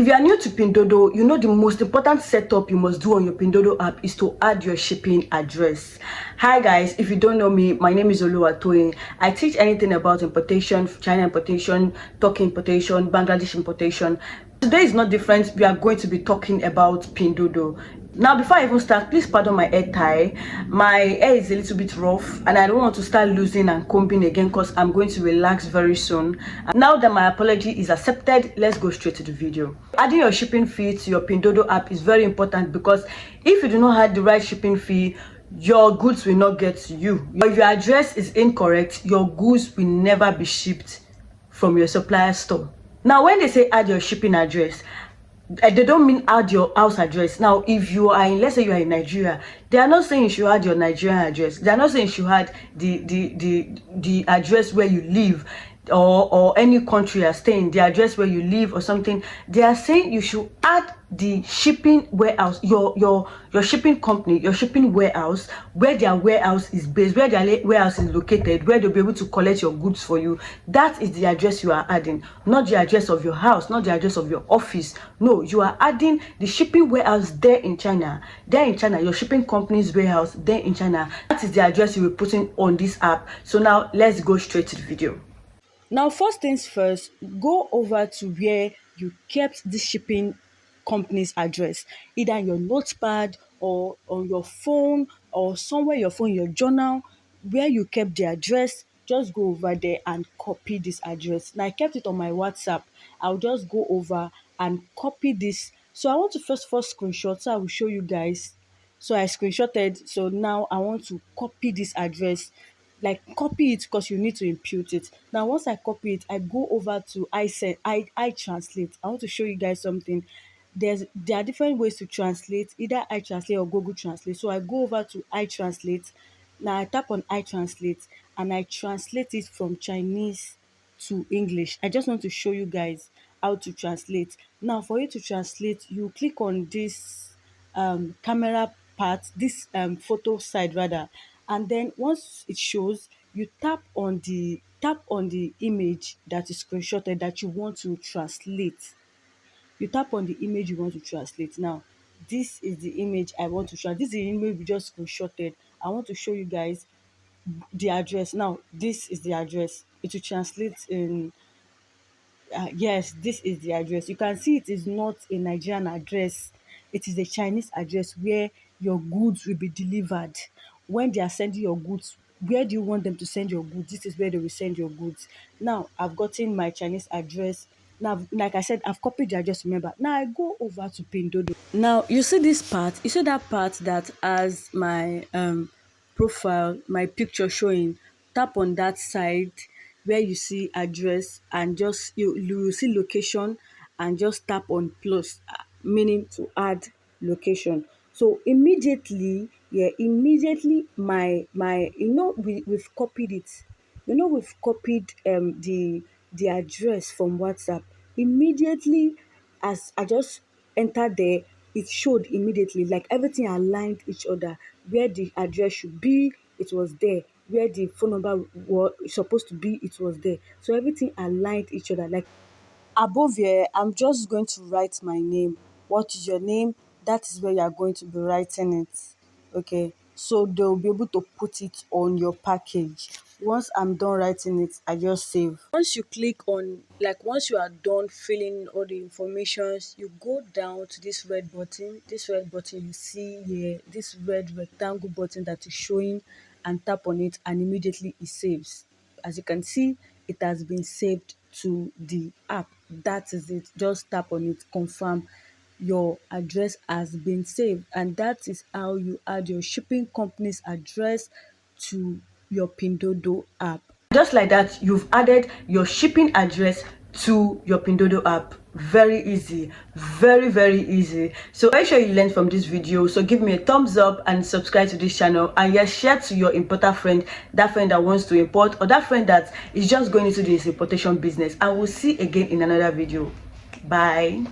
If you are new to Pinduoduo, you know the most important setup you must do on your Pinduoduo app is to add your shipping address. Hi guys, if you don't know me, my name is Oluwatoyin. I teach anything about importation, China importation, Turkey importation, Bangladesh importation. Today is not different. We are going to be talking about Pinduoduo. Now, before I even start, please pardon my hair tie. My hair is a little bit rough and I don't want to start losing and combing again because I'm going to relax very soon. And now that my apology is accepted, let's go straight to the video. Adding your shipping fee to your Pinduoduo app is very important because if you do not have the right shipping fee, your goods will not get to you. If your address is incorrect, your goods will never be shipped from your supplier store. Now, when they say add your shipping address, they don't mean add your house address. Now, if you are in, let's say you are in Nigeria, they are not saying you should add your Nigerian address. They are not saying you should add the address where you live, or any country you are staying, the address where you live or something. They are saying you should add the shipping warehouse, your shipping company, your shipping warehouse, where their warehouse is based, where their warehouse is located, where they'll be able to collect your goods for you. That is the address you are adding, not the address of your house, not the address of your office. No, you are adding the shipping warehouse there in China. There in China, your shipping company's warehouse there in China. That is the address you will put in on this app. So now let's go straight to the video. Now, first things first, go over to where you kept the shipping company's address, either in your notepad or on your phone or somewhere your phone, your journal, where you kept the address. Just go over there and copy this address. Now, I kept it on my WhatsApp. I'll just go over and copy this. So I want to first screenshot, so I will show you guys. So I screenshotted. So now I want to copy this address, like copy it because you need to impute it. Now, once I copy it, I go over to I translate. I want to show you guys something. There are different ways to translate, either I translate or Google Translate. So I go over to I translate. Now I tap on I translate and I translate it from Chinese to English. I just want to show you guys how to translate. Now, for you to translate, you click on this camera part, this photo side rather, and then once it shows, you tap on the image that is screenshotted that you want to translate. You tap on the image you want to translate. Now, this is the image I want to translate. This is the image we just screenshotted. I want to show you guys the address. Now, this is the address. It will translate in yes, this is the address. You can see it is not a Nigerian address. It is a Chinese address where your goods will be delivered. When they are sending your goods, where do you want them to send your goods? This is where they will send your goods. Now, I've gotten my Chinese address. Now, like I said, I've copied the address, remember. Now, I go over to Pinduoduo. Now, you see this part? You see that part that has my profile, my picture showing? Tap on that side where you see address and just you will see location and just tap on plus, meaning to add location. So immediately, yeah, immediately my we've copied it. We've copied the address from WhatsApp. Immediately as I just entered there, it showed immediately, like everything aligned each other. Where the address should be, it was there. Where the phone number was supposed to be, it was there. So everything aligned each other. Like above here, I'm just going to write my name. What is your name? That is where you are going to be writing it. Okay, so they'll be able to put it on your package. Once I'm done writing it, I just save. Once you click on, like once you are done filling all the informations, you go down to this red button. This red button you see here, this red rectangle button that is showing, and tap on it and immediately it saves. As you can see, it has been saved to the app. That is it. Just tap on it, confirm your address has been saved, and that is how you add your shipping company's address to your Pinduoduo app. Just like that, you've added your shipping address to your Pinduoduo app. Very easy, very easy. So make sure you learned from this video. So give me a thumbs up and subscribe to this channel, and yes, share to your importer friend, that friend that wants to import, or that friend that is just going into this importation business. And we'll see again in another video. Bye.